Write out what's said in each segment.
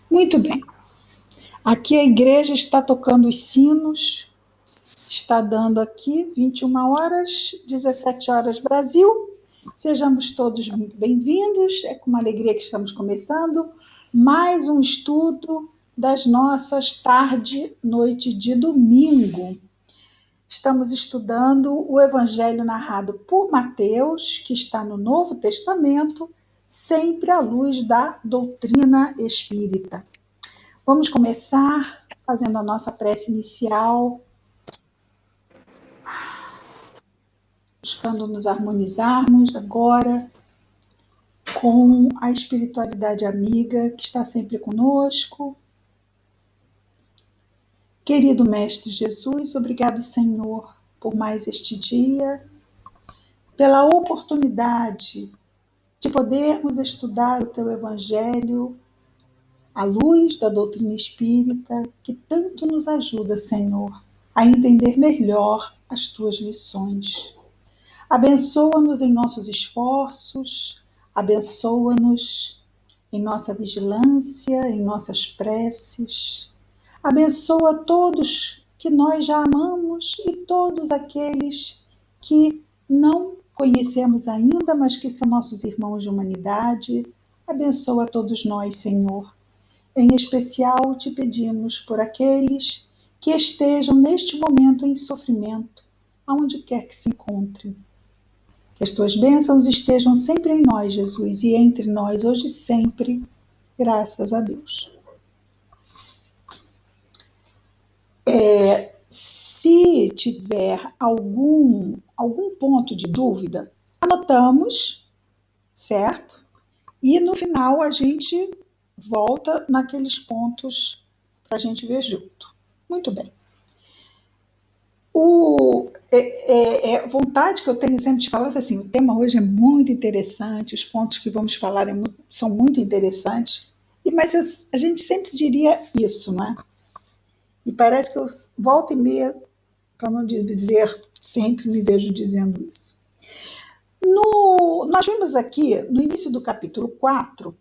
Muito bem. Aqui a igreja está tocando os sinos, está dando aqui 21 horas, 17 horas Brasil. Sejamos todos muito bem-vindos. É com uma alegria que estamos começando mais um estudo das nossas tarde, noite de domingo. Estamos estudando o Evangelho narrado por Mateus, que está no Novo Testamento, sempre à luz da doutrina espírita. Vamos começar fazendo a nossa prece inicial, buscando nos harmonizarmos agora com a espiritualidade amiga que está sempre conosco. Querido Mestre Jesus, obrigado, Senhor, por mais este dia, pela oportunidade de podermos estudar o Teu Evangelho à luz da doutrina espírita, que tanto nos ajuda, Senhor, a entender melhor as Tuas lições. Abençoa-nos em nossos esforços, abençoa-nos em nossa vigilância, em nossas preces. Abençoa todos que nós já amamos e todos aqueles que não conhecemos ainda, mas que são nossos irmãos de humanidade. Abençoa todos nós, Senhor. Em especial, te pedimos por aqueles que estejam neste momento em sofrimento, aonde quer que se encontrem. Que as tuas bênçãos estejam sempre em nós, Jesus, e entre nós, hoje e sempre, graças a Deus. Se tiver algum ponto de dúvida, anotamos, certo? E no final a gente volta naqueles pontos para a gente ver junto. Muito bem. Vontade que eu tenho sempre de falar assim, o tema hoje é muito interessante, os pontos que vamos falar são muito interessantes, mas a gente sempre diria isso, não é? E parece que eu volta e meia, para não dizer sempre, me vejo dizendo isso. Nós vimos aqui, no início do capítulo 4,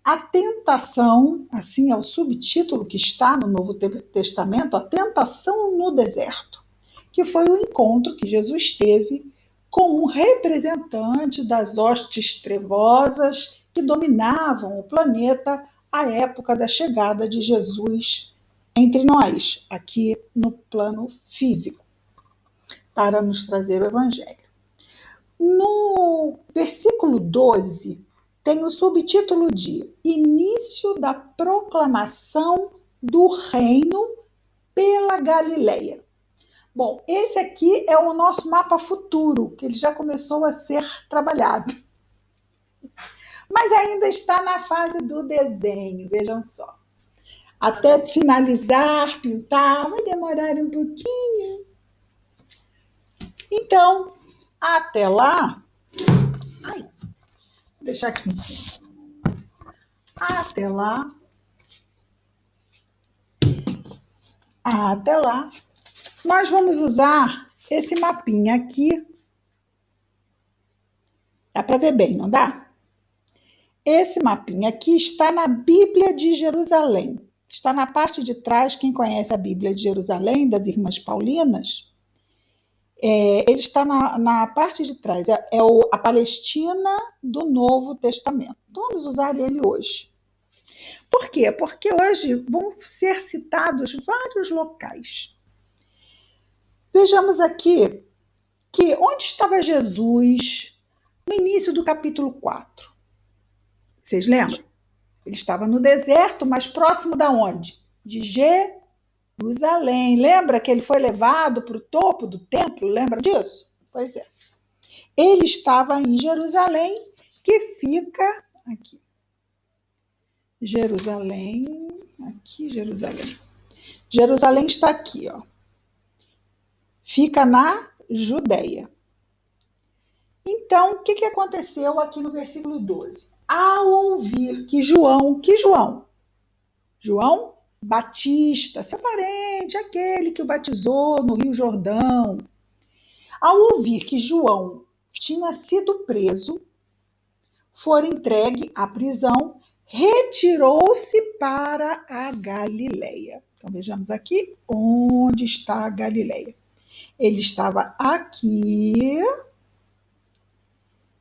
a tentação, assim é o subtítulo que está no Novo Testamento, a tentação no deserto, que foi o encontro que Jesus teve com um representante das hostes trevosas que dominavam o planeta à época da chegada de Jesus entre nós, aqui no plano físico, para nos trazer o Evangelho. No versículo 12, tem o subtítulo de Início da Proclamação do Reino pela Galileia. Bom, esse aqui é o nosso mapa futuro, que ele já começou a ser trabalhado. Mas ainda está na fase do desenho, vejam só. Até finalizar, pintar, vai demorar um pouquinho. Então, até lá... vou deixar aqui em cima. Até lá, nós vamos usar esse mapinha aqui. Dá para ver bem, não dá? Esse mapinha aqui está na Bíblia de Jerusalém. Está na parte de trás, quem conhece a Bíblia de Jerusalém, das Irmãs Paulinas, ele está na parte de trás, a Palestina do Novo Testamento. Então, vamos usar ele hoje. Por quê? Porque hoje vão ser citados vários locais. Vejamos aqui que onde estava Jesus no início do capítulo 4? Vocês lembram? Ele estava no deserto, mas próximo da onde? De Jerusalém. Lembra que ele foi levado para o topo do templo? Lembra disso? Pois é. Ele estava em Jerusalém, que fica aqui. Jerusalém. Jerusalém está aqui, ó. Fica na Judéia. Então, o que aconteceu aqui no versículo 12? Ao ouvir que João Batista, seu parente, aquele que o batizou no Rio Jordão, ao ouvir que João tinha sido preso, foi entregue à prisão, retirou-se para a Galileia. Então vejamos aqui onde está a Galileia. Ele estava aqui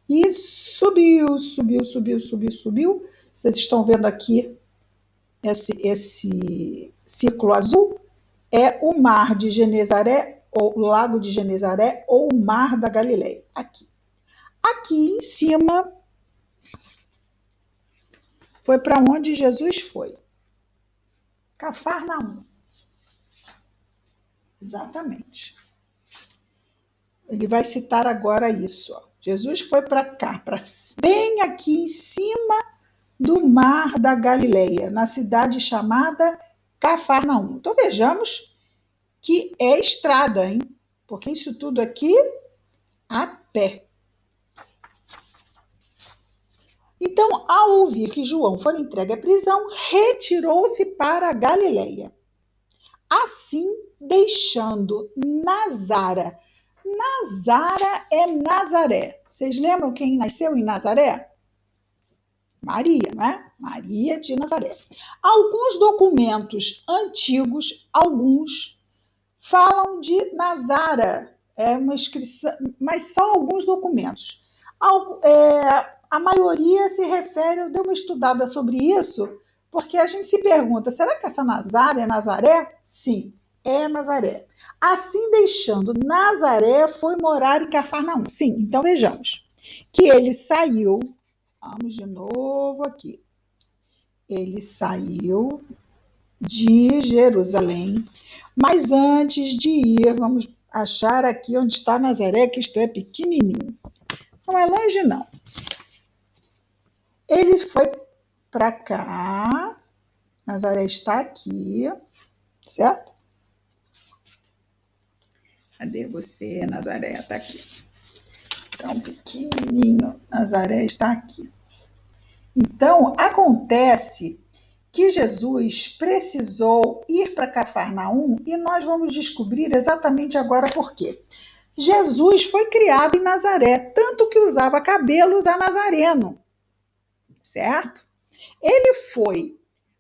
e subiu. Vocês estão vendo aqui esse círculo azul? É o mar de Genezaré, ou o lago de Genezaré, ou o mar da Galileia. Aqui. Aqui em cima foi para onde Jesus foi. Cafarnaum. Exatamente. Ele vai citar agora isso. Ó. Jesus foi para cá, bem aqui em cima do mar da Galileia, na cidade chamada Cafarnaum. Então vejamos que é estrada, hein? Porque isso tudo aqui a pé. Então, ao ouvir que João foi entregue à prisão, retirou-se para a Galileia. Assim, deixando Nazara. Nazara é Nazaré. Vocês lembram quem nasceu em Nazaré? Maria, né? Maria de Nazaré. Alguns documentos antigos, alguns, falam de Nazara. É uma inscrição, mas só alguns documentos. A maioria se refere, eu dei uma estudada sobre isso, porque a gente se pergunta, será que essa Nazara é Nazaré? Sim, é Nazaré. Assim, deixando Nazaré, foi morar em Cafarnaum. Sim, então vejamos que ele saiu, vamos de novo aqui, ele saiu de Jerusalém, mas antes de ir, vamos achar aqui onde está Nazaré, que isto é pequenininho. Não é longe, não. Ele foi para cá, Nazaré está aqui, certo? Cadê você, Nazaré? Está aqui. Então, pequenininho, Nazaré está aqui. Então, acontece que Jesus precisou ir para Cafarnaum e nós vamos descobrir exatamente agora por quê. Jesus foi criado em Nazaré, tanto que usava cabelos a nazareno, certo? Ele foi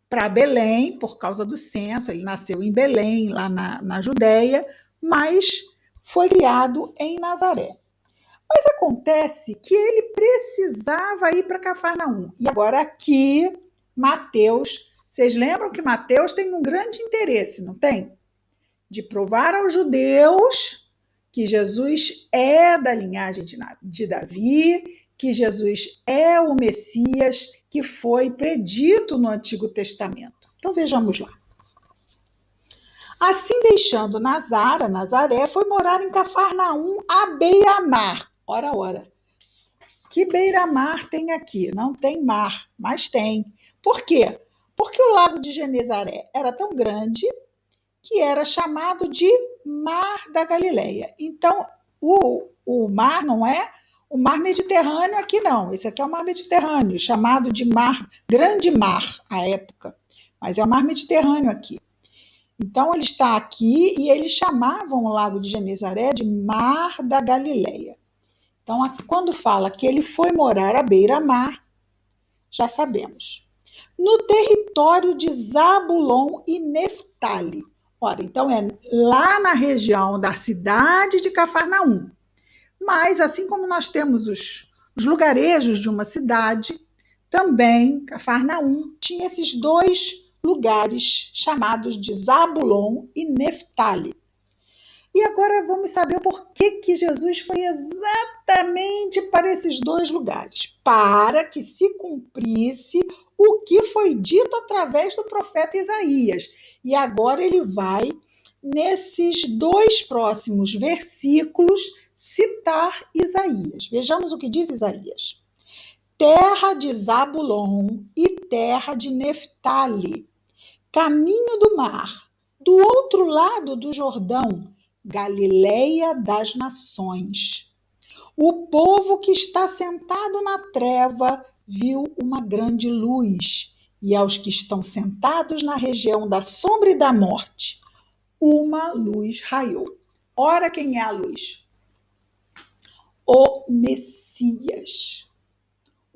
para Belém por causa do censo, ele nasceu em Belém, lá na Judéia, mas foi criado em Nazaré. Mas acontece que ele precisava ir para Cafarnaum. E agora aqui, Mateus, vocês lembram que Mateus tem um grande interesse, não tem? De provar aos judeus que Jesus é da linhagem de Davi, que Jesus é o Messias que foi predito no Antigo Testamento. Então vejamos lá. Assim, deixando Nazaré, foi morar em Cafarnaum, à beira-mar. Ora. Que beira-mar tem aqui? Não tem mar, mas tem. Por quê? Porque o lago de Genezaré era tão grande que era chamado de Mar da Galileia. Então, o mar não é o mar Mediterrâneo aqui, não. Esse aqui é o mar Mediterrâneo, chamado de Grande Mar, à época. Mas é o mar Mediterrâneo aqui. Então, ele está aqui e eles chamavam o lago de Genezaré de Mar da Galileia. Então, quando fala que ele foi morar à beira-mar, já sabemos. No território de Zabulon e Neftali. Ora, então é lá na região da cidade de Cafarnaum. Mas, assim como nós temos os lugarejos de uma cidade, também Cafarnaum tinha esses dois lugares chamados de Zabulon e Neftali. E agora vamos saber por que Jesus foi exatamente para esses dois lugares. Para que se cumprisse o que foi dito através do profeta Isaías. E agora ele vai, nesses dois próximos versículos, citar Isaías. Vejamos o que diz Isaías. Terra de Zabulon e terra de Neftali, caminho do mar, do outro lado do Jordão, Galileia das nações. O povo que está sentado na treva viu uma grande luz, e aos que estão sentados na região da sombra e da morte, uma luz raiou. Ora, quem é a luz? O Messias.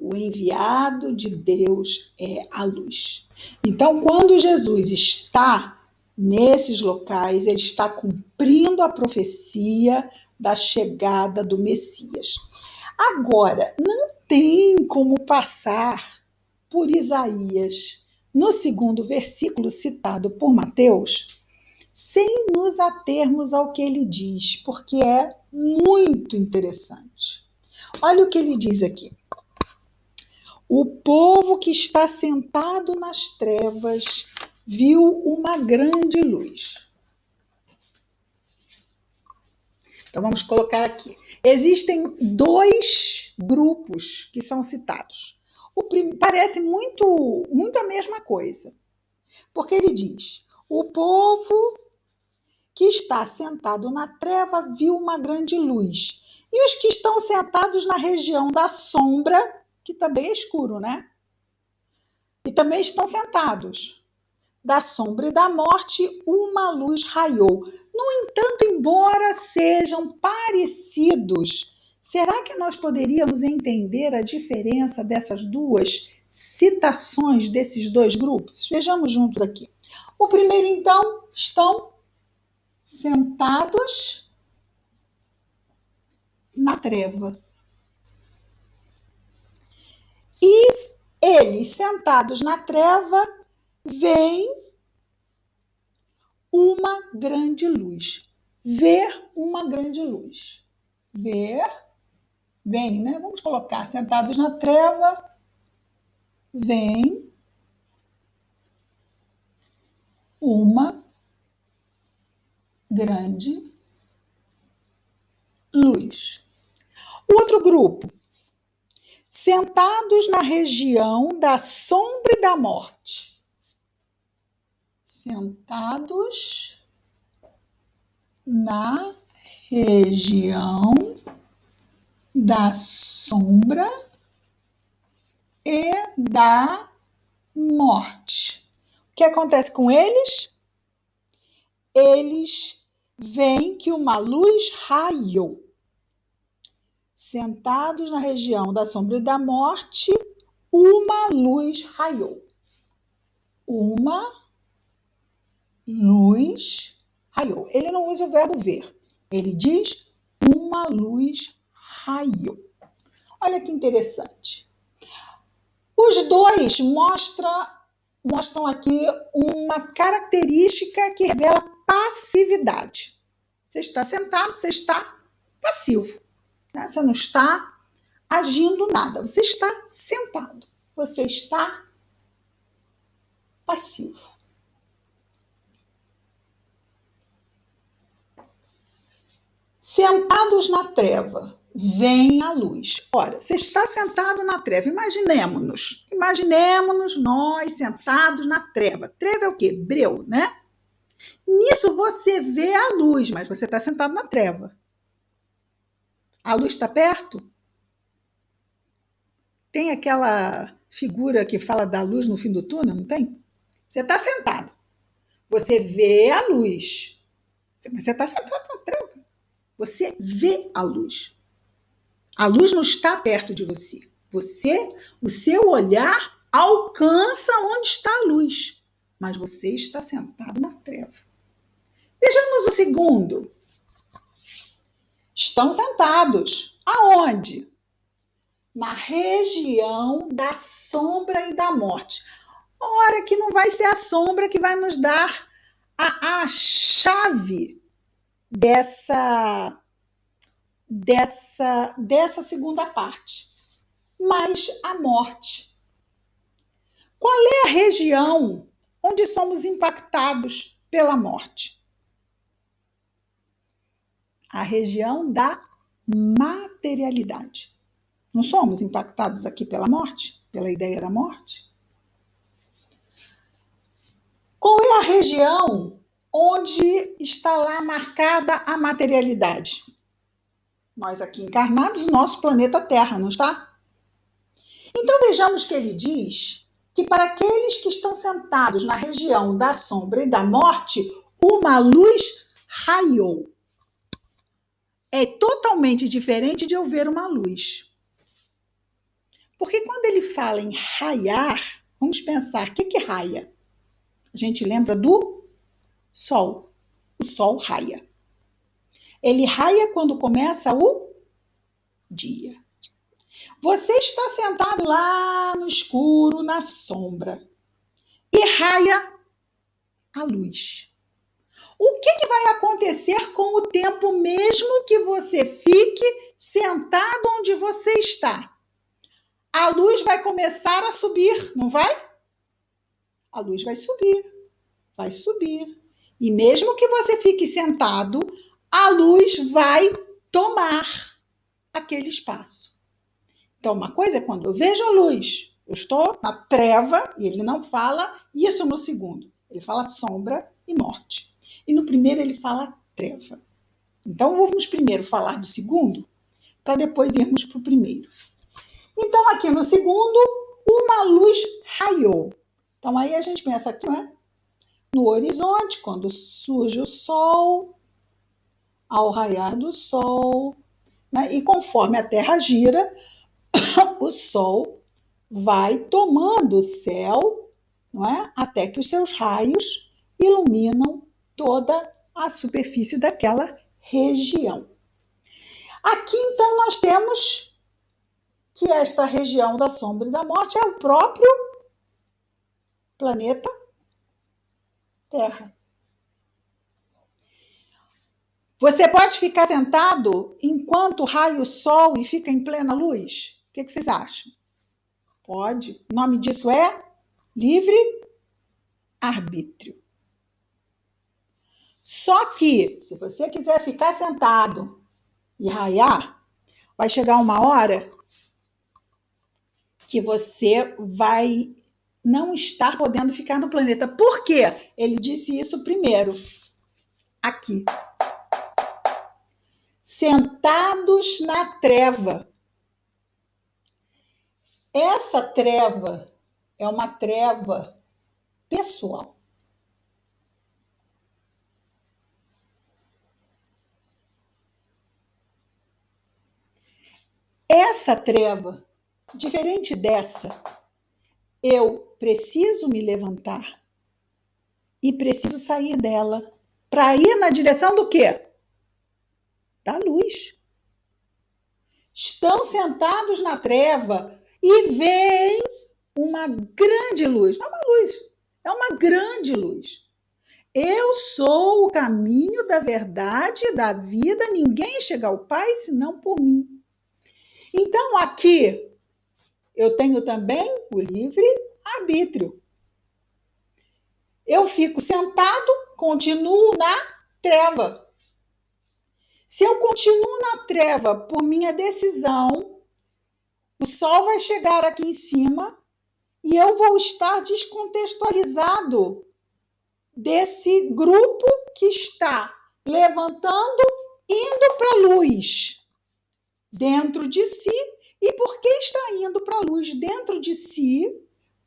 O enviado de Deus é a luz. Então, quando Jesus está nesses locais, ele está cumprindo a profecia da chegada do Messias. Agora, não tem como passar por Isaías, no segundo versículo citado por Mateus, sem nos atermos ao que ele diz, porque é muito interessante. Olha o que ele diz aqui. O povo que está sentado nas trevas viu uma grande luz. Então vamos colocar aqui. Existem dois grupos que são citados. Parece muito a mesma coisa, porque ele diz: o povo que está sentado na treva viu uma grande luz. E os que estão sentados na região da sombra, que também é escuro, né? E também estão sentados. Da sombra e da morte, uma luz raiou. No entanto, embora sejam parecidos, será que nós poderíamos entender a diferença dessas duas citações desses dois grupos? Vejamos juntos aqui. O primeiro, então, estão sentados na treva. E eles, sentados na treva, veem uma grande luz. Ver uma grande luz. Ver, vem, né? Vamos colocar, sentados na treva, vem uma grande luz. O outro grupo, sentados na região da sombra e da morte. Sentados na região da sombra e da morte. O que acontece com eles? Eles veem que uma luz raiou. Sentados na região da sombra e da morte, uma luz raiou. Uma luz raiou. Ele não usa o verbo ver. Ele diz uma luz raiou. Olha que interessante. Os dois mostram aqui uma característica que revela passividade. Você está sentado, você está passivo. Né? Você não está agindo nada. Você está sentado. Você está passivo. Sentados na treva, vem a luz. Ora, você está sentado na treva. Imaginemos nós sentados na treva. Treva é o quê? Breu, né? Nisso você vê a luz, mas você está sentado na treva. A luz está perto? Tem aquela figura que fala da luz no fim do túnel, não tem? Você está sentado. Você vê a luz. Mas você está sentado na treva. Você vê a luz. A luz não está perto de você. O seu olhar alcança onde está a luz, mas você está sentado na treva. Vejamos o segundo. Estão sentados. Aonde? Na região da sombra e da morte. Ora que não vai ser a sombra que vai nos dar a chave dessa segunda parte, mas a morte. Qual é a região onde somos impactados pela morte? A região da materialidade. Não somos impactados aqui pela morte? Pela ideia da morte? Qual é a região onde está lá marcada a materialidade? Nós aqui encarnados, nosso planeta Terra, não está? Então vejamos que ele diz que para aqueles que estão sentados na região da sombra e da morte, uma luz raiou. É totalmente diferente de eu ver uma luz. Porque quando ele fala em raiar, vamos pensar, o que raia? A gente lembra do sol. O sol raia. Ele raia quando começa o dia. Você está sentado lá no escuro, na sombra, e raia a luz. O que vai acontecer com o tempo mesmo que você fique sentado onde você está? A luz vai começar a subir, não vai? A luz vai subir, vai subir. E mesmo que você fique sentado, a luz vai tomar aquele espaço. Então, uma coisa é quando eu vejo a luz, eu estou na treva, e ele não fala isso no segundo. Ele fala sombra e morte. E no primeiro ele fala treva. Então, vamos primeiro falar do segundo, para depois irmos para o primeiro. Então, aqui no segundo, uma luz raiou. Então, aí a gente pensa aqui, não é? No horizonte, quando surge o sol, ao raiar do sol, né? E conforme a Terra gira, o sol vai tomando o céu, não é? Até que os seus raios iluminam toda a superfície daquela região. Aqui, então, nós temos que esta região da sombra e da morte é o próprio planeta Terra. Você pode ficar sentado enquanto raia o sol e fica em plena luz? O que vocês acham? Pode. O nome disso é livre-arbítrio. Só que, se você quiser ficar sentado e raiar, vai chegar uma hora que você vai não estar podendo ficar no planeta. Por quê? Ele disse isso primeiro, aqui. Sentados na treva. Essa treva é uma treva pessoal. Essa treva, diferente dessa, eu preciso me levantar e preciso sair dela para ir na direção do quê? Da luz. Estão sentados na treva e veem uma grande luz. Não é uma luz, é uma grande luz. Eu sou o caminho da verdade e da vida, ninguém chega ao Pai senão por mim. Então, aqui, eu tenho também o livre-arbítrio. Eu fico sentado, continuo na treva. Se eu continuo na treva por minha decisão, o sol vai chegar aqui em cima e eu vou estar descontextualizado desse grupo que está levantando, indo para a luz dentro de si, e porque está indo para a luz dentro de si,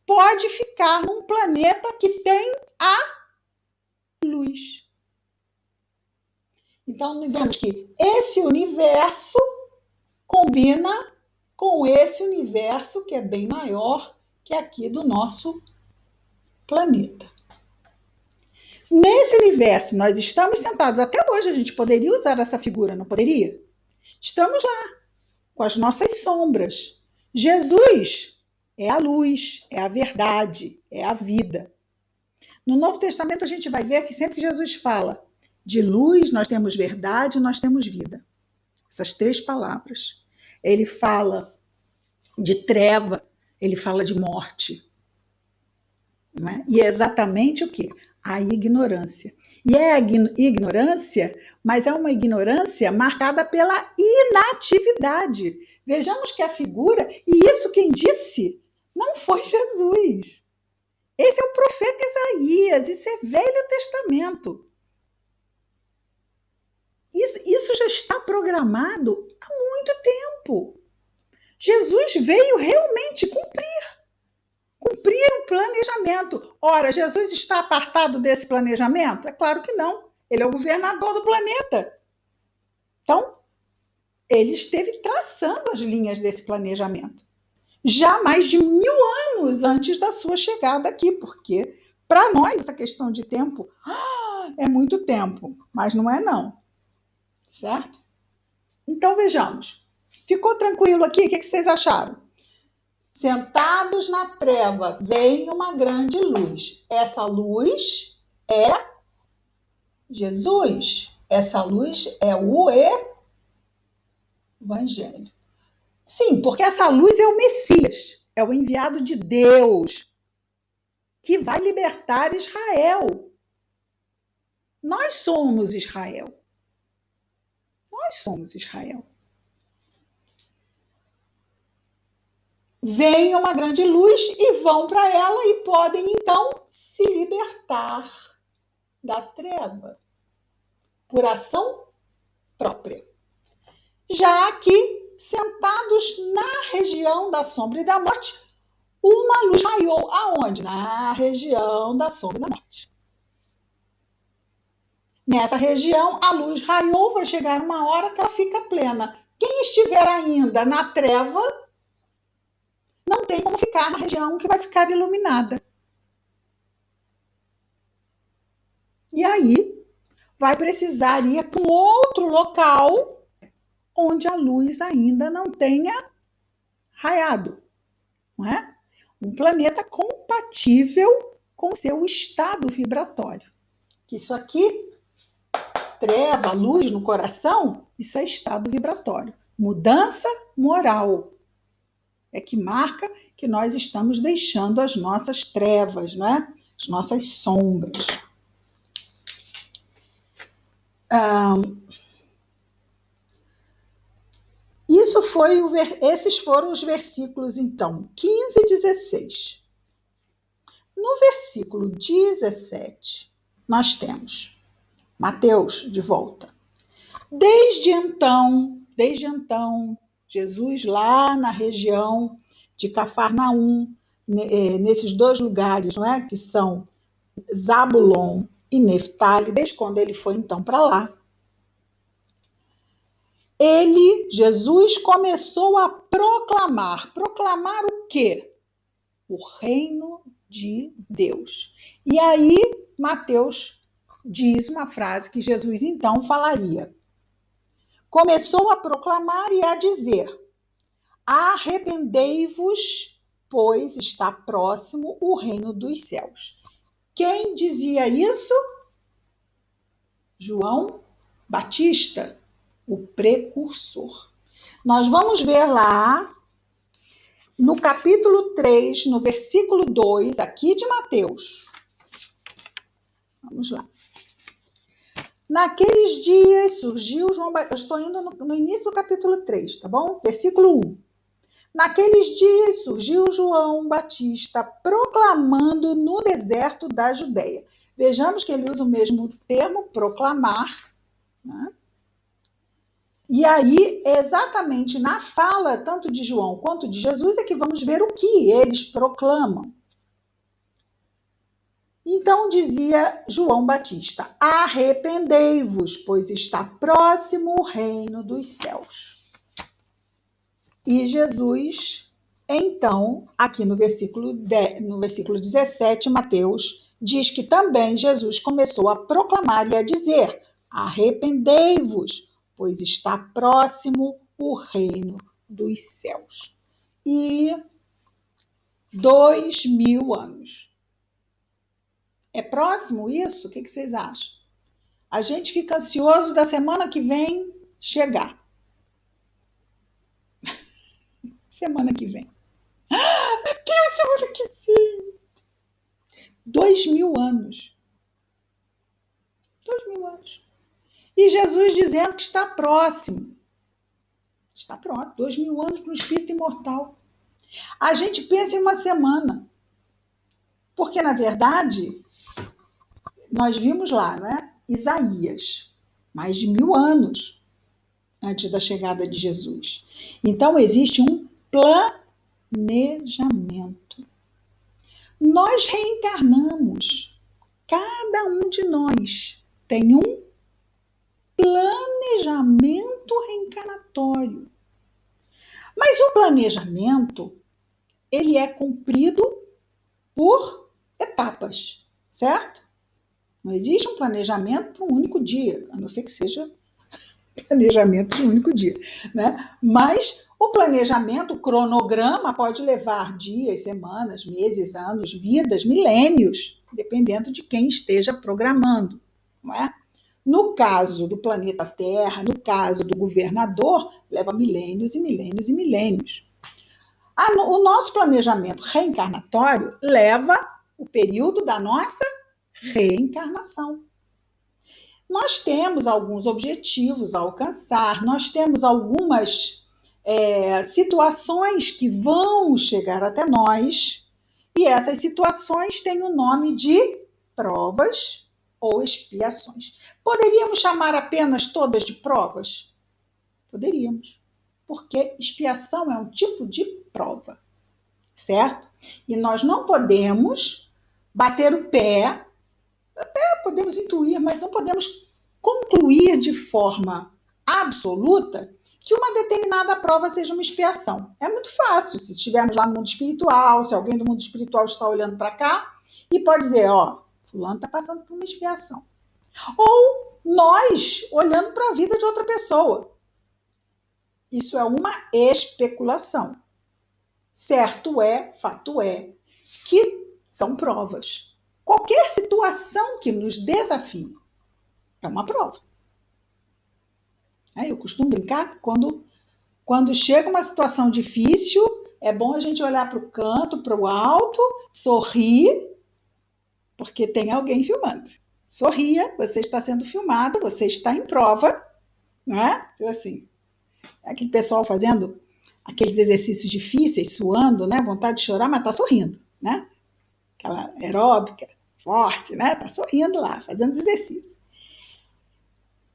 pode ficar num planeta que tem a luz. Então, vemos que esse universo combina com esse universo que é bem maior que aqui do nosso planeta. Nesse universo, nós estamos sentados. Até hoje a gente poderia usar essa figura, não poderia? Estamos lá, com as nossas sombras. Jesus é a luz, é a verdade, é a vida. No Novo Testamento a gente vai ver que sempre que Jesus fala de luz, nós temos verdade, nós temos vida. Essas três palavras. Ele fala de treva, ele fala de morte. Não é? E é exatamente o quê? A ignorância. E é a ignorância, mas é uma ignorância marcada pela inatividade. Vejamos que a figura, e isso quem disse, não foi Jesus. Esse é o profeta Isaías, isso é Velho Testamento. Isso já está programado há muito tempo. Jesus veio realmente cumprir o planejamento. Ora, Jesus está apartado desse planejamento? É claro que não. Ele é o governador do planeta. Então, ele esteve traçando as linhas desse planejamento. já mais de 1.000 anos antes da sua chegada aqui, porque para nós essa questão de tempo é muito tempo, mas não é não, certo? Então vejamos. Ficou tranquilo aqui? O que vocês acharam? Sentados na treva, vem uma grande luz. Essa luz é Jesus. Essa luz é o Evangelho. Sim, porque essa luz é o Messias, é o enviado de Deus que vai libertar Israel. Nós somos Israel. Nós somos Israel. Vem uma grande luz e vão para ela e podem então se libertar da treva por ação própria. Já que, sentados na região da sombra e da morte, uma luz raiou. Aonde? Na região da sombra e da morte. Nessa região, a luz raiou, vai chegar uma hora que ela fica plena. Quem estiver ainda na treva, não tem como ficar na região que vai ficar iluminada. E aí, vai precisar ir para um outro local onde a luz ainda não tenha raiado, não é? Um planeta compatível com seu estado vibratório. Que isso aqui, treva, luz no coração, isso é estado vibratório. Mudança moral é que marca que nós estamos deixando as nossas trevas, não é? As nossas sombras. Esses foram os versículos, então, 15 e 16. No versículo 17, nós temos Mateus de volta. Desde então, Jesus lá na região de Cafarnaum, nesses dois lugares, não é? Que são Zabulon e Neftali, desde quando ele foi então para lá, Jesus, começou a proclamar. Proclamar o quê? O reino de Deus. E aí, Mateus diz uma frase que Jesus então falaria. Começou a proclamar e a dizer: arrependei-vos, pois está próximo o reino dos céus. Quem dizia isso? João Batista, o precursor. Nós vamos ver lá no capítulo 3, no versículo 2, aqui de Mateus. Vamos lá. Naqueles dias surgiu João Batista. Eu estou indo no início do capítulo 3, tá bom? Versículo 1. Naqueles dias surgiu João Batista proclamando no deserto da Judéia. Vejamos que ele usa o mesmo termo, proclamar, né? E aí, exatamente na fala, tanto de João quanto de Jesus, é que vamos ver o que eles proclamam. Então dizia João Batista: arrependei-vos, pois está próximo o reino dos céus. E Jesus, então, aqui no versículo 17, Mateus, diz que também Jesus começou a proclamar e a dizer: arrependei-vos, pois está próximo o reino dos céus. E 2.000 anos. É próximo isso? O que vocês acham? A gente fica ansioso da semana que vem chegar. Semana que vem. Que semana que vem? 2.000 anos. 2.000 anos. E Jesus dizendo que está próximo. Está próximo. 2.000 anos para o espírito imortal. A gente pensa em uma semana. Porque, na verdade, nós vimos lá, não é? Isaías, mais de 1.000 anos antes da chegada de Jesus. Então, existe um planejamento. Nós reencarnamos. Cada um de nós tem um planejamento reencarnatório. Mas o planejamento ele é cumprido por etapas, certo? Não existe um planejamento para um único dia, a não ser que seja planejamento de um único dia, né? Mas o planejamento, o cronograma pode levar dias, semanas, meses, anos, vidas, milênios, dependendo de quem esteja programando, não é? No caso do planeta Terra, no caso do governador, leva milênios e milênios e milênios. O nosso planejamento reencarnatório leva o período da nossa reencarnação. Nós temos alguns objetivos a alcançar, nós temos algumas situações que vão chegar até nós, e essas situações têm o nome de provas ou expiações. Poderíamos chamar apenas todas de provas? Poderíamos, porque expiação é um tipo de prova, certo? E nós não podemos bater o pé, até podemos intuir, mas não podemos concluir de forma absoluta que uma determinada prova seja uma expiação. É muito fácil, se estivermos lá no mundo espiritual, se alguém do mundo espiritual está olhando para cá e pode dizer, ó, fulano está passando por uma expiação. Ou nós olhando para a vida de outra pessoa. Isso é uma especulação. Certo é, fato é, que são provas. Qualquer situação que nos desafie é uma prova. Eu costumo brincar que quando chega uma situação difícil, é bom a gente olhar para o canto, para o alto, sorrir, porque tem alguém filmando. Sorria, você está sendo filmado, você está em prova, não é? Então, assim, aquele pessoal fazendo aqueles exercícios difíceis, suando, né? Vontade de chorar, mas está sorrindo, né? Aquela aeróbica, forte, né? Está sorrindo lá, fazendo os exercícios.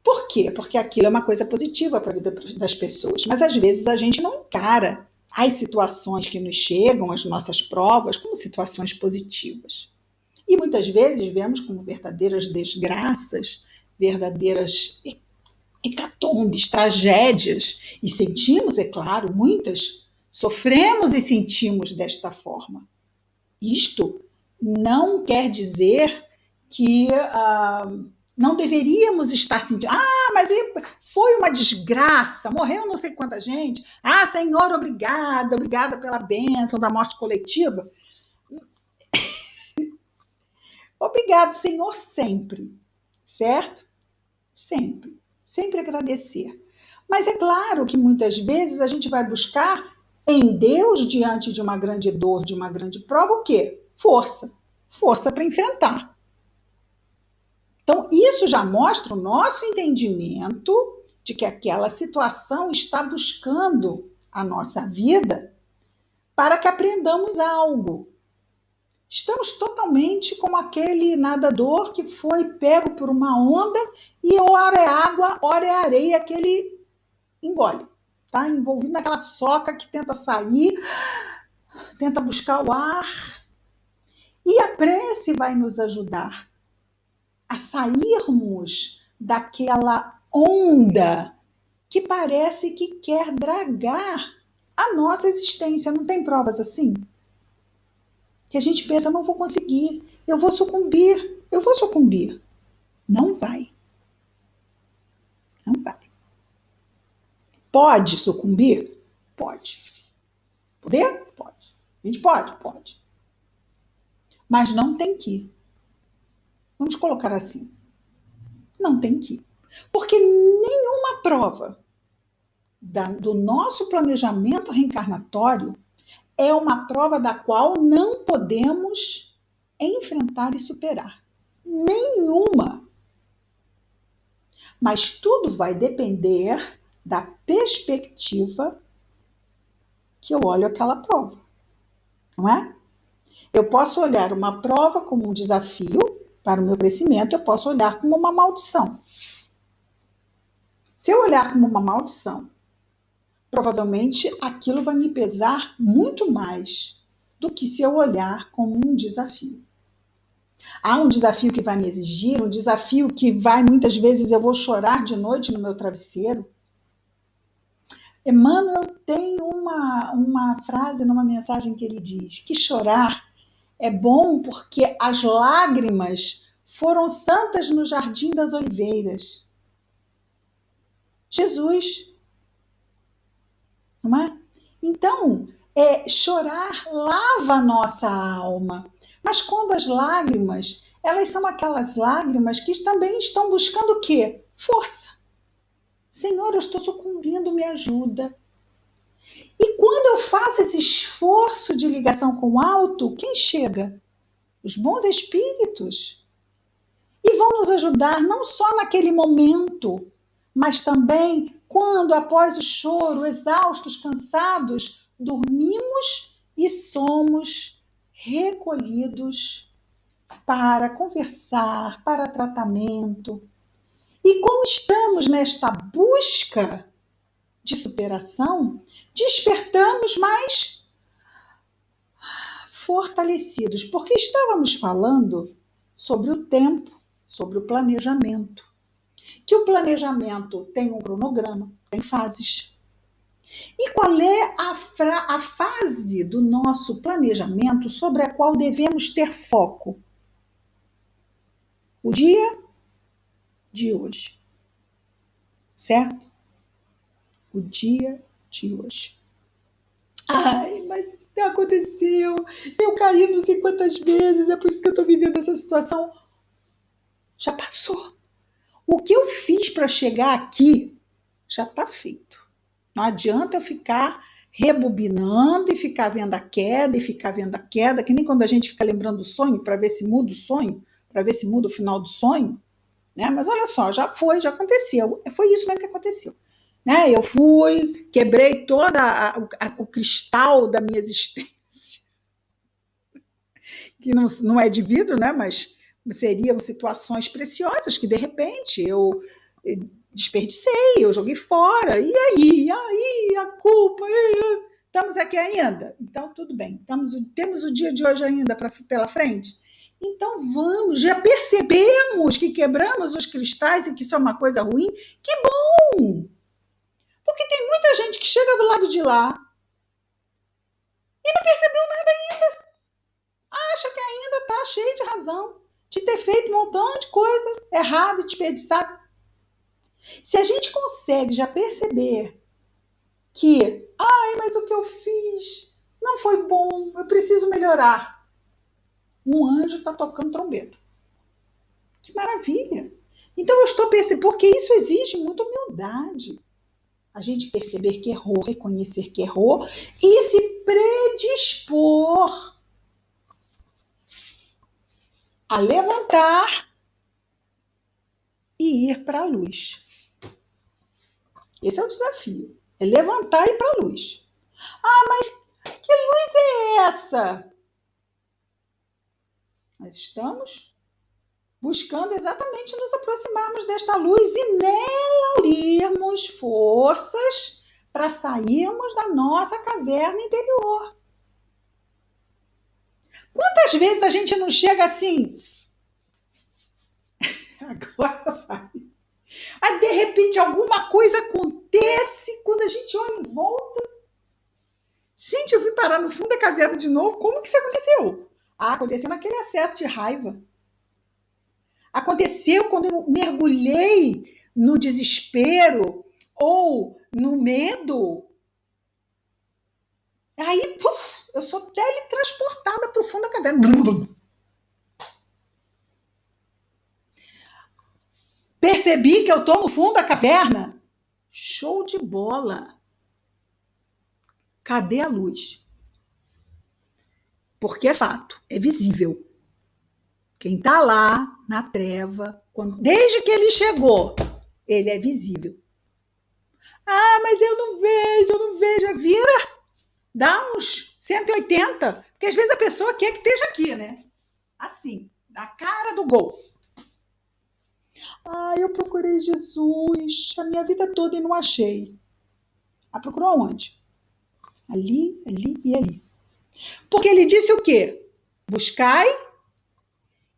Por quê? Porque aquilo é uma coisa positiva para a vida das pessoas, mas às vezes a gente não encara as situações que nos chegam, as nossas provas, como situações positivas. E muitas vezes vemos como verdadeiras desgraças, verdadeiras hecatombes, tragédias, e sentimos, é claro, muitas, sofremos e sentimos desta forma. Isto não quer dizer que não deveríamos estar sentindo, mas foi uma desgraça, morreu não sei quanta gente, Senhor, obrigada pela bênção da morte coletiva. Obrigado, Senhor, sempre, certo? Sempre agradecer. Mas é claro que muitas vezes a gente vai buscar em Deus, diante de uma grande dor, de uma grande prova, o quê? Força. Força para enfrentar. Então, isso já mostra o nosso entendimento de que aquela situação está buscando a nossa vida para que aprendamos algo. Estamos totalmente como aquele nadador que foi pego por uma onda e ora é água, ora é areia que ele engole. Está envolvido naquela soca que tenta sair, tenta buscar o ar. E a prece vai nos ajudar a sairmos daquela onda que parece que quer dragar a nossa existência. Não tem provas assim? Que a gente pensa, não vou conseguir, eu vou sucumbir. Não vai. Não vai. Pode sucumbir? Pode. Poder? Pode. A gente pode? Pode. Mas não tem que. Vamos colocar assim. Não tem que. Porque nenhuma prova do nosso planejamento reencarnatório é uma prova da qual não podemos enfrentar e superar. Nenhuma. Mas tudo vai depender da perspectiva que eu olho aquela prova, não é? Eu posso olhar uma prova como um desafio para o meu crescimento, eu posso olhar como uma maldição. Se eu olhar como uma maldição, provavelmente aquilo vai me pesar muito mais do que se eu olhar como um desafio. Há um desafio que vai me exigir, um desafio que vai, muitas vezes, eu vou chorar de noite no meu travesseiro. Emmanuel tem uma frase numa mensagem que ele diz que chorar é bom porque as lágrimas foram santas no Jardim das Oliveiras. Jesus, não é? Então, chorar lava a nossa alma. Mas quando as lágrimas, elas são aquelas lágrimas que também estão buscando o quê? Força. Senhor, eu estou sucumbindo, me ajuda. E quando eu faço esse esforço de ligação com o alto, quem chega? Os bons espíritos. E vão nos ajudar não só naquele momento, mas também quando, após o choro, exaustos, cansados, dormimos e somos recolhidos para conversar, para tratamento. E como estamos nesta busca de superação, despertamos mais fortalecidos, porque estávamos falando sobre o tempo, sobre o planejamento. Que o planejamento tem um cronograma, tem fases. E qual é a fase do nosso planejamento sobre a qual devemos ter foco? O dia de hoje, certo? O dia de hoje. Ai, mas aconteceu, eu caí não sei quantas vezes, é por isso que eu estou vivendo essa situação. Já passou. O que eu fiz para chegar aqui já está feito. Não adianta eu ficar rebobinando e ficar vendo a queda e ficar vendo a queda, que nem quando a gente fica lembrando do sonho para ver se muda o sonho, para ver se muda o final do sonho, né? Mas olha só, já foi, já aconteceu. Foi isso mesmo que aconteceu. Né? Eu fui, quebrei todo o cristal da minha existência, que não é de vidro, né? Mas seriam situações preciosas que, de repente, eu desperdicei, eu joguei fora. E aí, a culpa? Estamos aqui ainda? Então, tudo bem. Temos o dia de hoje ainda pela frente? Então, vamos. Já percebemos que quebramos os cristais e que isso é uma coisa ruim? Que bom! Porque tem muita gente que chega do lado de lá e não percebeu nada ainda. Acha que ainda está cheio de razão de ter feito um montão de coisa errada e desperdiçada. Se a gente consegue já perceber que, mas o que eu fiz não foi bom, eu preciso melhorar. Um anjo está tocando trombeta. Que maravilha! Então eu estou percebendo, porque isso exige muita humildade. A gente perceber que errou, reconhecer que errou e se predispor a levantar e ir para a luz. Esse é o desafio. É levantar e ir para a luz. Mas que luz é essa? Nós estamos buscando exatamente nos aproximarmos desta luz e nela unirmos forças para sairmos da nossa caverna interior. Quantas vezes a gente não chega assim? Agora vai. Aí, de repente, alguma coisa acontece quando a gente olha em volta. Gente, eu vim parar no fundo da caverna de novo. Como que isso aconteceu? Aconteceu naquele acesso de raiva. Aconteceu quando eu mergulhei no desespero ou no medo. Aí, eu sou teletransportada para o fundo da caverna. Percebi que eu estou no fundo da caverna. Show de bola. Cadê a luz? Porque é fato, é visível. Quem está lá na treva, desde que ele chegou, ele é visível. Mas eu não vejo. Vira, dá uns 180, porque às vezes a pessoa quer que esteja aqui, né? Assim, na cara do gol. Eu procurei Jesus a minha vida toda e não achei. Procurou onde? Ali, ali e ali. Porque ele disse o quê? Buscai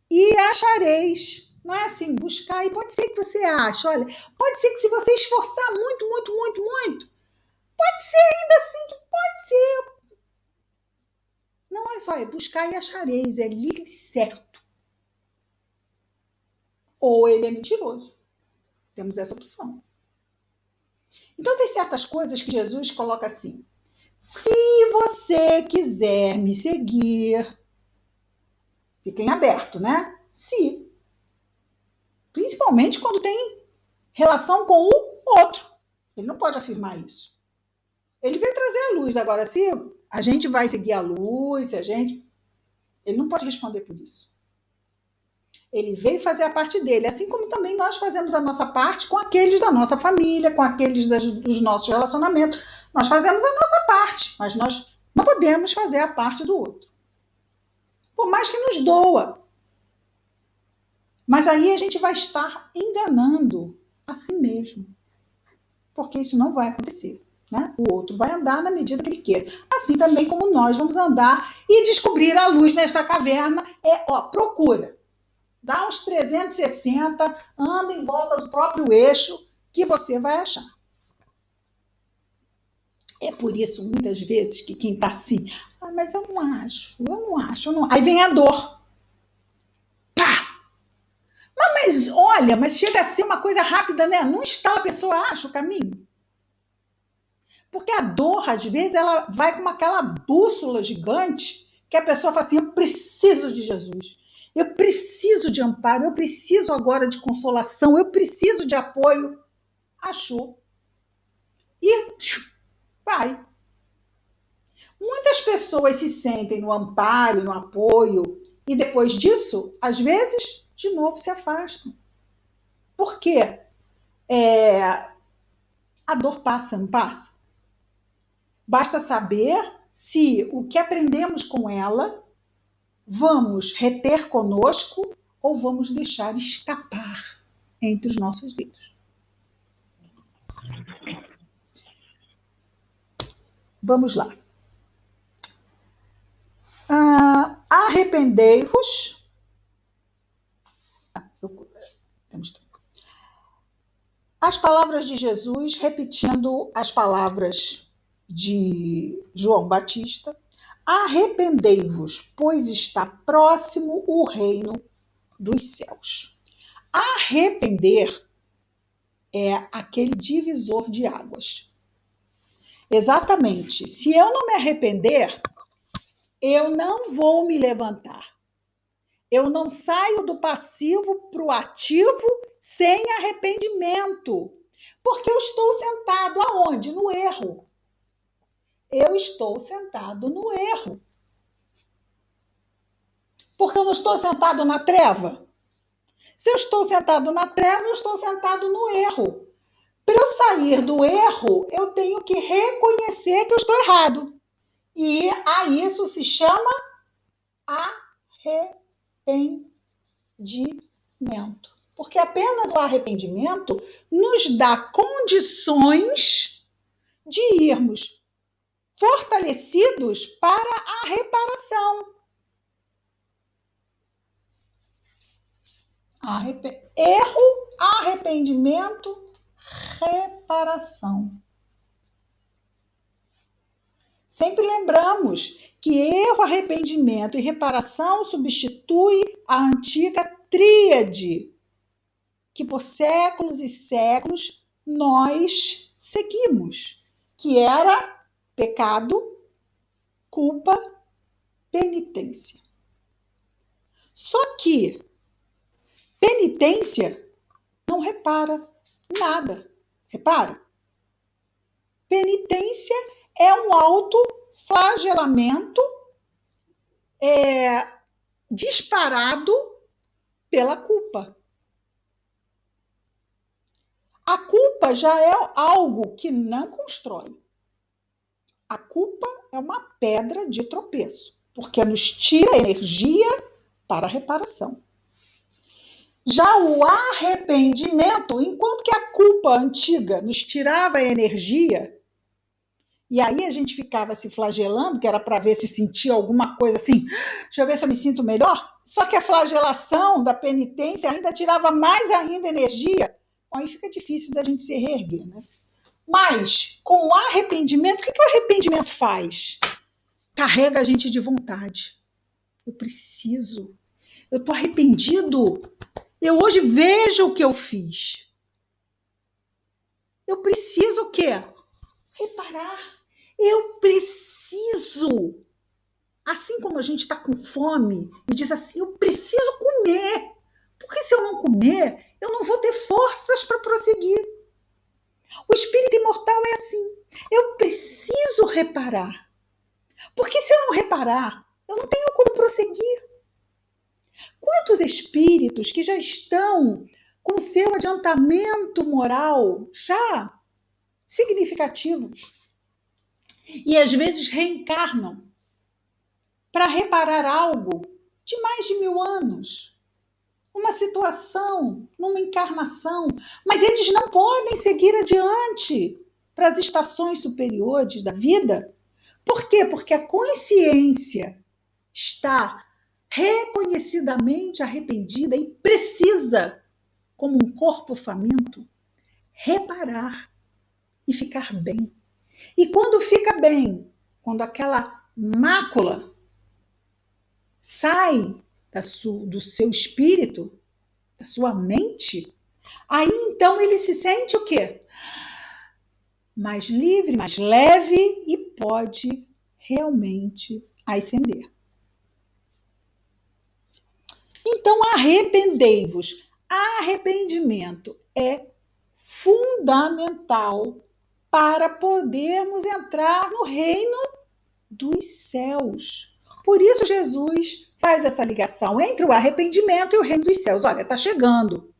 e achareis. Não é assim, buscar, e pode ser que você ache, olha, pode ser que se você esforçar muito, Pode ser ainda assim que pode ser. Não, olha só, é buscar e achareis, é líquido e certo. Ou ele é mentiroso. Temos essa opção. Então, tem certas coisas que Jesus coloca assim. Se você quiser me seguir, fica em aberto, né? Se. Principalmente quando tem relação com o outro. Ele não pode afirmar isso. Ele veio trazer a luz. Agora, se a gente vai seguir a luz, se a gente. Ele não pode responder por isso. Ele veio fazer a parte dele, assim como também nós fazemos a nossa parte com aqueles da nossa família, com aqueles dos nossos relacionamentos. Nós fazemos a nossa parte, mas nós não podemos fazer a parte do outro. Por mais que nos doa. Mas aí a gente vai estar enganando a si mesmo. Porque isso não vai acontecer. Né? O outro vai andar na medida que ele quer. Assim também como nós vamos andar e descobrir a luz nesta caverna. Procura. Dá uns 360, anda em volta do próprio eixo, que você vai achar. É por isso, muitas vezes, que quem está assim, mas eu não acho. Aí vem a dor. Pá! Mas olha, mas chega a ser uma coisa rápida, né? Não instala, a pessoa acha o caminho. Porque a dor, às vezes, ela vai com aquela bússola gigante que a pessoa fala assim, eu preciso de Jesus. Eu preciso de amparo, eu preciso agora de consolação, eu preciso de apoio. Achou. E vai. Muitas pessoas se sentem no amparo, no apoio, e depois disso, às vezes, de novo se afastam. Por quê? A dor passa, não passa? Basta saber se o que aprendemos com ela vamos reter conosco ou vamos deixar escapar entre os nossos dedos. Vamos lá. Arrependei-vos. As palavras de Jesus, repetindo as palavras de João Batista. Arrependei-vos, pois está próximo o reino dos céus. Arrepender é aquele divisor de águas. Exatamente. Se eu não me arrepender, eu não vou me levantar. Eu não saio do passivo para o ativo sem arrependimento. Porque eu estou sentado aonde? No erro. Eu estou sentado no erro. Porque eu não estou sentado na treva. Se eu estou sentado na treva, eu estou sentado no erro. Para eu sair do erro, eu tenho que reconhecer que eu estou errado. E a isso se chama arrependimento. Porque apenas o arrependimento nos dá condições de irmos fortalecidos para a reparação. Erro, arrependimento, reparação. Sempre lembramos que erro, arrependimento e reparação substitui a antiga tríade que por séculos e séculos nós seguimos, que era pecado, culpa, penitência. Só que penitência não repara nada. Repara? Penitência é um autoflagelamento disparado pela culpa. A culpa já é algo que não constrói. A culpa é uma pedra de tropeço, porque nos tira energia para a reparação. Já o arrependimento, enquanto que a culpa antiga nos tirava a energia, e aí a gente ficava se flagelando, que era para ver se sentia alguma coisa assim, deixa eu ver se eu me sinto melhor. Só que a flagelação da penitência ainda tirava mais ainda energia. Aí fica difícil da gente se reerguer, né? Mas, com o arrependimento, o que o arrependimento faz? Carrega a gente de vontade. Eu preciso. Eu estou arrependido. Eu hoje vejo o que eu fiz. Eu preciso o quê? Reparar. Eu preciso. Assim como a gente está com fome e diz assim, eu preciso comer. Porque se eu não comer, eu não vou ter forças para prosseguir. O espírito imortal é assim. Eu preciso reparar. Porque se eu não reparar, eu não tenho como prosseguir. Quantos espíritos que já estão com seu adiantamento moral já significativos e às vezes reencarnam para reparar algo de mais de 1000 anos, uma situação, numa encarnação, mas eles não podem seguir adiante para as estações superiores da vida. Por quê? Porque a consciência está reconhecidamente arrependida e precisa, como um corpo faminto, reparar e ficar bem. E quando fica bem, quando aquela mácula sai do seu espírito, da sua mente, aí então ele se sente o quê? Mais livre, mais leve e pode realmente ascender. Então, arrependei-vos. Arrependimento é fundamental para podermos entrar no reino dos céus. Por isso, Jesus faz essa ligação entre o arrependimento e o reino dos céus. Olha, está chegando.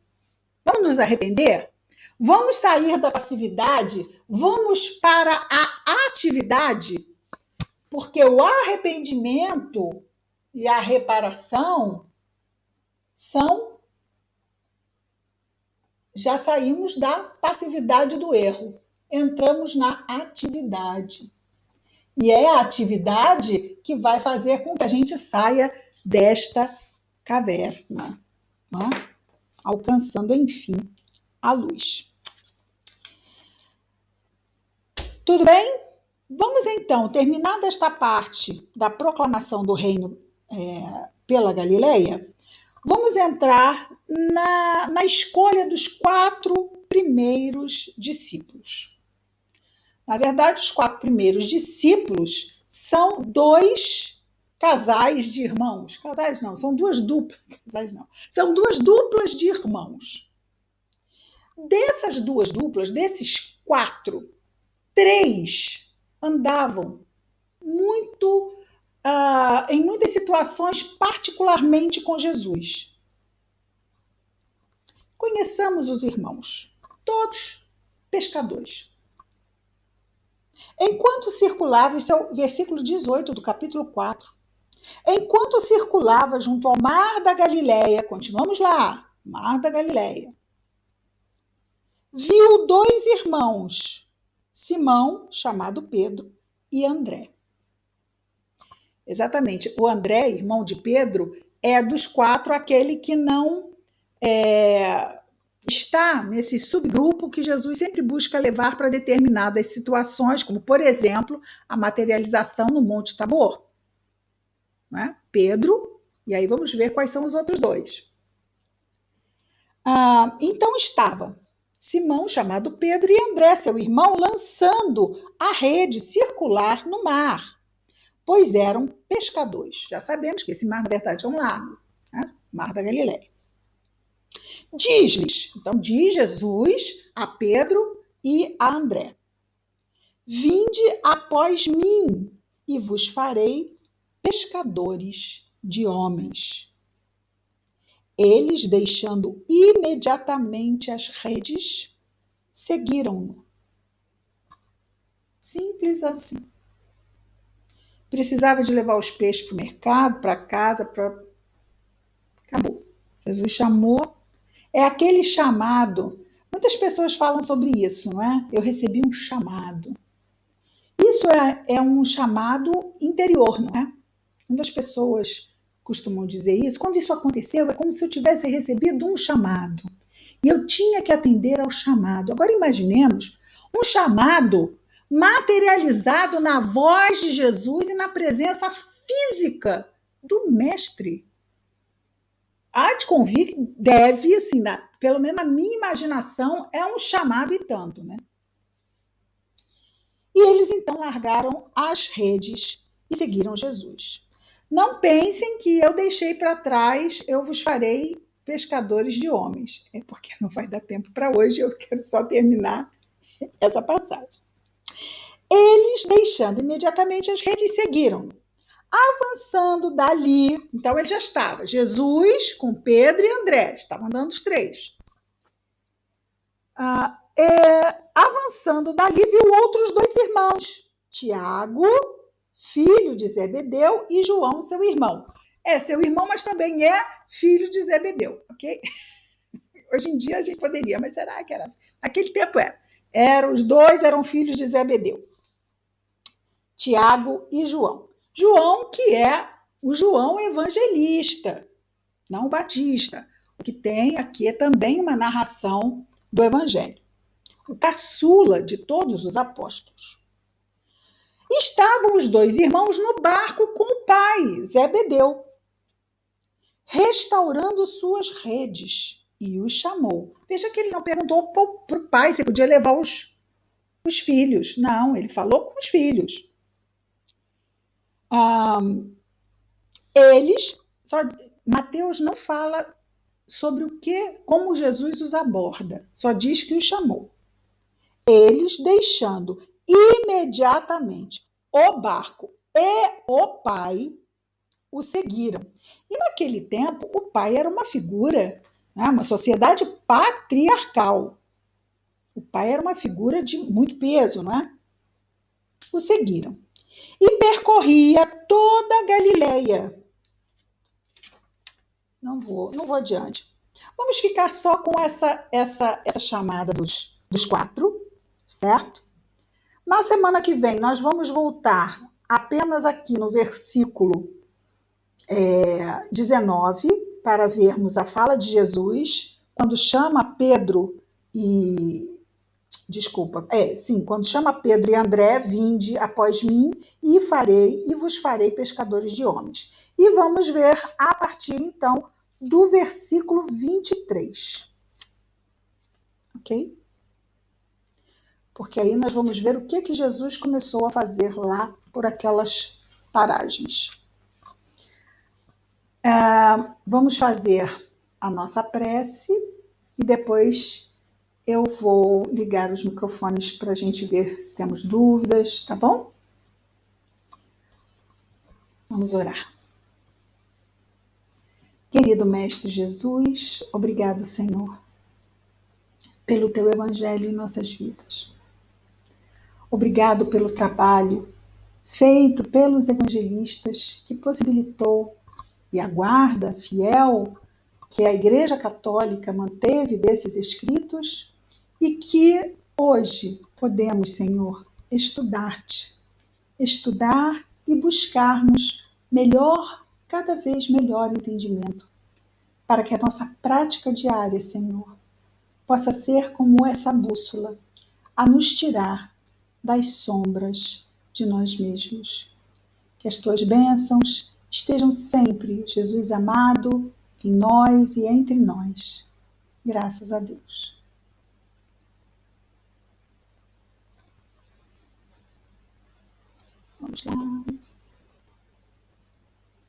Vamos nos arrepender? Vamos sair da passividade? Vamos para a atividade? Porque o arrependimento e a reparação já saímos da passividade do erro, entramos na atividade. E é a atividade que vai fazer com que a gente saia desta caverna, né? Alcançando, enfim, a luz. Tudo bem? Vamos então, terminada esta parte da proclamação do reino pela Galileia, vamos entrar na escolha dos 4 primeiros discípulos. Na verdade, os 4 primeiros discípulos são 2 casais de irmãos. Casais não, são 2 duplas. Casais não. São 2 duplas de irmãos. Dessas 2 duplas, desses 4, 3 andavam muito em muitas situações, particularmente com Jesus. Conheçamos os irmãos, todos pescadores. Enquanto circulava, isso é o versículo 18 do capítulo 4, enquanto circulava junto ao mar da Galileia, continuamos lá, mar da Galileia, viu 2 irmãos, Simão, chamado Pedro, e André. Exatamente, o André, irmão de Pedro, é dos 4 aquele que não está nesse subgrupo que Jesus sempre busca levar para determinadas situações, como, por exemplo, a materialização no Monte Tabor. Né? Pedro, e aí vamos ver quais são os outros 2. Então estava Simão, chamado Pedro, e André, seu irmão, lançando a rede circular no mar, pois eram pescadores. Já sabemos que esse mar, na verdade, é um lago, né? Mar da Galileia. Diz-lhes, então diz Jesus a Pedro e a André: vinde após mim e vos farei pescadores de homens. Eles, deixando imediatamente as redes, seguiram-no. Simples assim. Precisava de levar os peixes para o mercado, para casa, acabou. Jesus chamou. É aquele chamado. Muitas pessoas falam sobre isso, não é? Eu recebi um chamado. Isso é um chamado interior, não é? Quando as pessoas costumam dizer isso, quando isso aconteceu, é como se eu tivesse recebido um chamado. E eu tinha que atender ao chamado. Agora imaginemos Um chamado materializado na voz de Jesus e na presença física do Mestre. Há de convir que deve, assim, pelo menos na minha imaginação, é um chamado e tanto, né? E eles então largaram as redes e seguiram Jesus. Não pensem que eu deixei para trás, eu vos farei pescadores de homens. É porque não vai dar tempo para hoje, eu quero só terminar essa passagem. Eles, deixando imediatamente as redes, seguiram. Avançando dali, então ele já estava, Jesus com Pedro e André, estavam andando os três. Avançando dali, viu outros dois irmãos, Tiago, filho de Zebedeu, e João, seu irmão. É seu irmão, mas também é filho de Zebedeu, ok? Hoje em dia a gente poderia, mas será que era? Naquele tempo era. Os dois eram filhos de Zebedeu, Tiago e João. João, que é o João evangelista, não o Batista. O que tem aqui é também uma narração do Evangelho. O caçula de todos os apóstolos. Estavam os dois irmãos no barco com o pai, Zebedeu, restaurando suas redes, e os chamou. Veja que ele não perguntou para o pai se podia levar os filhos. Não, ele falou com os filhos. Eles, Mateus não fala sobre o que, como Jesus os aborda, só diz que os chamou. Eles, deixando imediatamente o barco e o pai, o seguiram. E naquele tempo, o pai era uma figura, né, uma sociedade patriarcal. O pai era uma figura de muito peso, não é? O seguiram. E percorria toda a Galileia. Não vou adiante. Vamos ficar só com essa chamada dos quatro, certo? Na semana que vem, nós vamos voltar apenas aqui no versículo 19, para vermos a fala de Jesus, quando chama Pedro e. Desculpa, quando chama Pedro e André, vinde após mim, e vos farei pescadores de homens. E vamos ver a partir, então, do versículo 23. Ok? Porque aí nós vamos ver o que Jesus começou a fazer lá por aquelas paragens. Vamos fazer a nossa prece e depois eu vou ligar os microfones para a gente ver se temos dúvidas, tá bom? Vamos orar. Querido Mestre Jesus, obrigado, Senhor, pelo teu evangelho em nossas vidas. Obrigado pelo trabalho feito pelos evangelistas que possibilitou e a guarda fiel que a Igreja Católica manteve desses escritos e que hoje podemos, Senhor, estudar-te, estudar e buscarmos cada vez melhor entendimento, para que a nossa prática diária, Senhor, possa ser como essa bússola a nos tirar das sombras de nós mesmos. Que as tuas bênçãos estejam sempre, Jesus amado, em nós e entre nós. Graças a Deus. Vamos lá.